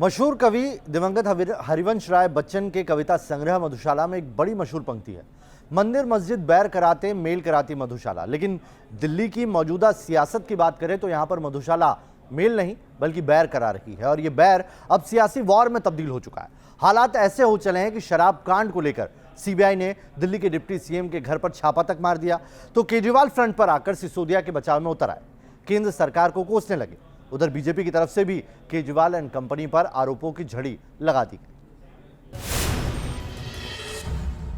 मशहूर कवि दिवंगत हरिवंश राय बच्चन के कविता संग्रह मधुशाला में एक बड़ी मशहूर पंक्ति है, मंदिर मस्जिद बैर कराते मेल कराती मधुशाला। लेकिन दिल्ली की मौजूदा सियासत की बात करें तो यहाँ पर मधुशाला मेल नहीं बल्कि बैर करा रही है, और ये बैर अब सियासी वॉर में तब्दील हो चुका है। हालात ऐसे हो चले हैं कि शराब कांड को लेकर सीबीआई ने दिल्ली के डिप्टी सीएम के घर पर छापा तक मार दिया, तो केजरीवाल फ्रंट पर आकर सिसोदिया के बचाव में उतर आए, केंद्र सरकार को कोसने लगे। उधर बीजेपी की तरफ से भी केजरीवाल एंड कंपनी पर आरोपों की झड़ी लगा दी।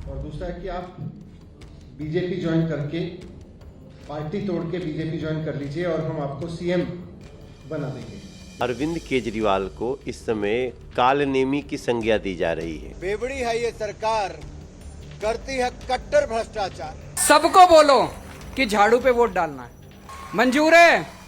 और दूसरा है कि आप बीजेपी ज्वाइन करके, पार्टी तोड़ के बीजेपी ज्वाइन कर लीजिए और हम आपको सीएम बना देंगे। अरविंद केजरीवाल को इस समय कालनेमी की संज्ञा दी जा रही है। बेवड़ी है ये सरकार, करती है कट्टर भ्रष्टाचार। सबको बोलो कि झाड़ू पे वोट डालना है, मंजूर है।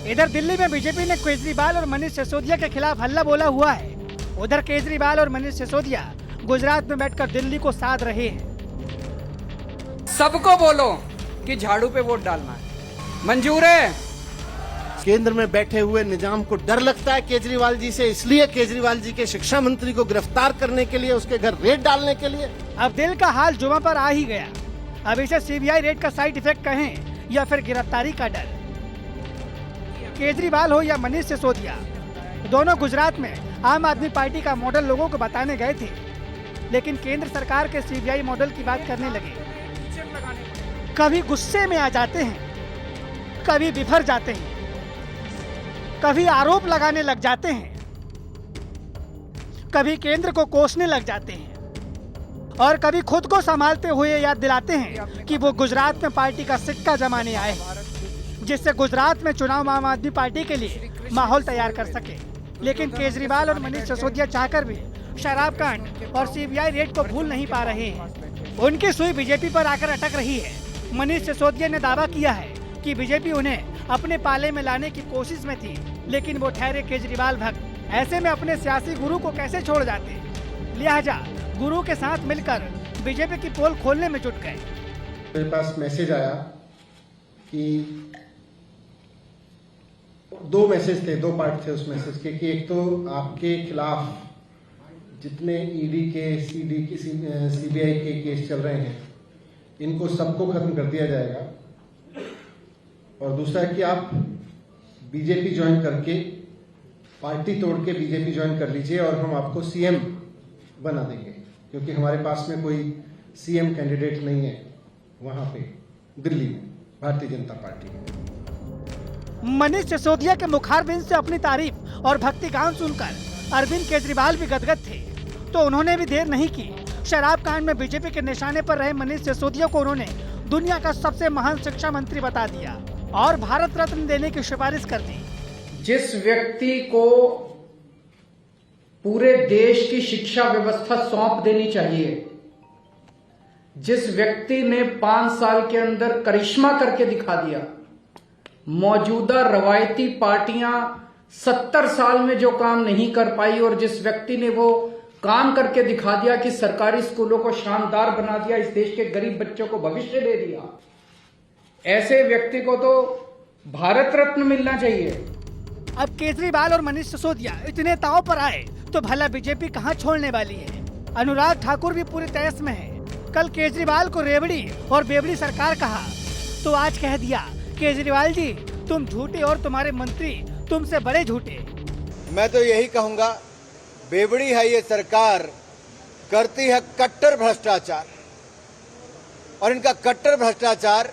इधर दिल्ली में बीजेपी ने केजरीवाल और मनीष सिसोदिया के खिलाफ हल्ला बोला हुआ है। उधर केजरीवाल और मनीष सिसोदिया गुजरात में बैठकर दिल्ली को साध रहे हैं। सबको बोलो कि झाड़ू पे वोट डालना है, मंजूर है। केंद्र में बैठे हुए निजाम को डर लगता है केजरीवाल जी से, इसलिए केजरीवाल जी के शिक्षा मंत्री को गिरफ्तार करने के लिए, उसके घर रेड डालने के लिए। अब दिल का हाल जुमा पर आ ही गया। अब इसे सीबीआई रेड का साइड इफेक्ट कहें या फिर गिरफ्तारी का डर। केजरीवाल हो या मनीष सिसोदिया, दोनों गुजरात में आम आदमी पार्टी का मॉडल लोगों को बताने गए थे, लेकिन केंद्र सरकार के सीबीआई मॉडल की बात करने लगे। कभी गुस्से में आ जाते हैं, कभी बिफर जाते हैं, कभी आरोप लगाने लग जाते हैं, कभी केंद्र को कोसने लग जाते हैं, और कभी खुद को संभालते हुए याद दिलाते हैं कि वो गुजरात में पार्टी का सिक्का जमाने आए हैं, जिससे गुजरात में चुनाव आम आदमी पार्टी के लिए माहौल तैयार कर सके। लेकिन केजरीवाल और मनीष सिसोदिया चाहकर भी शराब कांड और सीबीआई रेड को भूल नहीं पा रहे हैं। उनकी सुई बीजेपी पर आकर अटक रही है। मनीष सिसोदिया ने दावा किया है कि बीजेपी उन्हें अपने पाले में लाने की कोशिश में थी, लेकिन वो ठहरे केजरीवाल भक्त। ऐसे में अपने सियासी गुरु को कैसे छोड़ जाते, लिहाजा गुरु के साथ मिलकर बीजेपी की पोल खोलने में जुट गए। मेरे पास मैसेज आया कि दो मैसेज थे, दो पार्ट थे उस मैसेज के, कि एक तो आपके खिलाफ जितने ईडी के, सीडी के, सीबीआई के केस चल रहे हैं, इनको सबको खत्म कर दिया जाएगा, और दूसरा है कि आप बीजेपी ज्वाइन करके, पार्टी तोड़ के बीजेपी ज्वाइन कर लीजिए और हम आपको सीएम बना देंगे, क्योंकि हमारे पास में कोई सीएम कैंडिडेट नहीं है वहां पे दिल्ली में, भारतीय जनता पार्टी में। मनीष सिसोदिया के मुखारबिंद से अपनी तारीफ और भक्ति गान सुनकर अरविंद केजरीवाल भी गदगद थे, तो उन्होंने भी देर नहीं की। शराब कांड में बीजेपी के निशाने पर रहे मनीष सिसोदिया को उन्होंने दुनिया का सबसे महान शिक्षा मंत्री बता दिया और भारत रत्न देने की सिफारिश कर दी। जिस व्यक्ति को पूरे देश की शिक्षा व्यवस्था सौंप देनी चाहिए, जिस व्यक्ति ने 5 साल के अंदर करिश्मा करके दिखा दिया, मौजूदा रवायती पार्टियां 70 साल में जो काम नहीं कर पाई, और जिस व्यक्ति ने वो काम करके दिखा दिया कि सरकारी स्कूलों को शानदार बना दिया, इस देश के गरीब बच्चों को भविष्य दे दिया, ऐसे व्यक्ति को तो भारत रत्न मिलना चाहिए। अब केजरीवाल और मनीष सिसोदिया इतने ताव पर आए तो भला बीजेपी कहां छोड़ने वाली है। अनुराग ठाकुर भी पूरी तैस में है। कल केजरीवाल को रेवड़ी और बेवड़ी सरकार कहा, तो आज कह दिया केजरीवाल जी तुम झूठे और तुम्हारे मंत्री तुमसे बड़े झूठे। मैं तो यही कहूंगा, बेवड़ी है ये सरकार, करती है कट्टर भ्रष्टाचार, और इनका कट्टर भ्रष्टाचार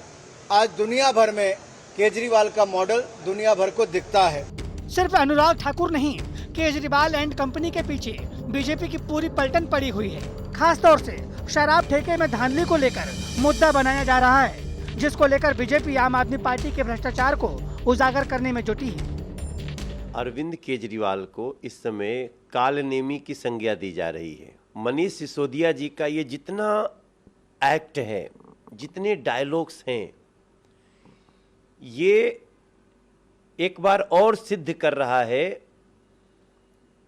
आज दुनिया भर में केजरीवाल का मॉडल दुनिया भर को दिखता है। सिर्फ अनुराग ठाकुर नहीं, केजरीवाल एंड कंपनी के पीछे बीजेपी की पूरी पलटन पड़ी हुई है। खास तौर से शराब ठेके में धांधली को लेकर मुद्दा बनाया जा रहा है, जिसको लेकर बीजेपी आम आदमी पार्टी के भ्रष्टाचार को उजागर करने में जुटी है। अरविंद केजरीवाल को इस समय कालनेमी की संज्ञा दी जा रही है। मनीष सिसोदिया जी का ये जितना एक्ट है, जितने डायलॉग्स हैं, ये एक बार और सिद्ध कर रहा है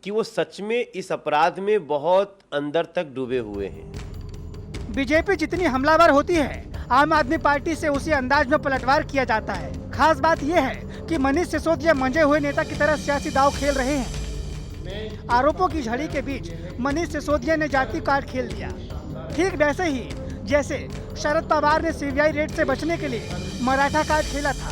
कि वो सच में इस अपराध में बहुत अंदर तक डूबे हुए हैं। बीजेपी जितनी हमलावर होती है, आम आदमी पार्टी से उसी अंदाज में पलटवार किया जाता है। खास बात यह है कि मनीष सिसोदिया मंजे हुए नेता की तरह सियासी दांव खेल रहे हैं। आरोपों की झड़ी के बीच मनीष सिसोदिया ने जाति कार्ड खेल दिया, ठीक वैसे ही जैसे शरद पवार ने सीबीआई रेड से बचने के लिए मराठा कार्ड खेला था।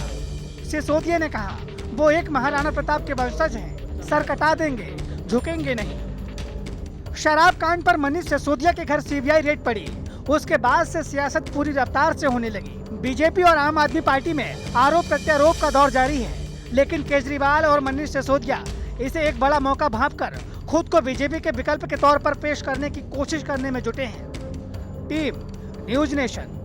सिसोदिया ने कहा वो एक महाराणा प्रताप के वंशज हैं, सर कटा देंगे, झुकेंगे नहीं। शराब कांड पर मनीष सिसोदिया के घर सीबीआई रेड पड़ी, उसके बाद से सियासत पूरी रफ्तार से होने लगी। बीजेपी और आम आदमी पार्टी में आरोप प्रत्यारोप का दौर जारी है, लेकिन केजरीवाल और मनीष सिसोदिया इसे एक बड़ा मौका भांपकर खुद को बीजेपी के विकल्प के तौर पर पेश करने की कोशिश करने में जुटे हैं। Team news nation.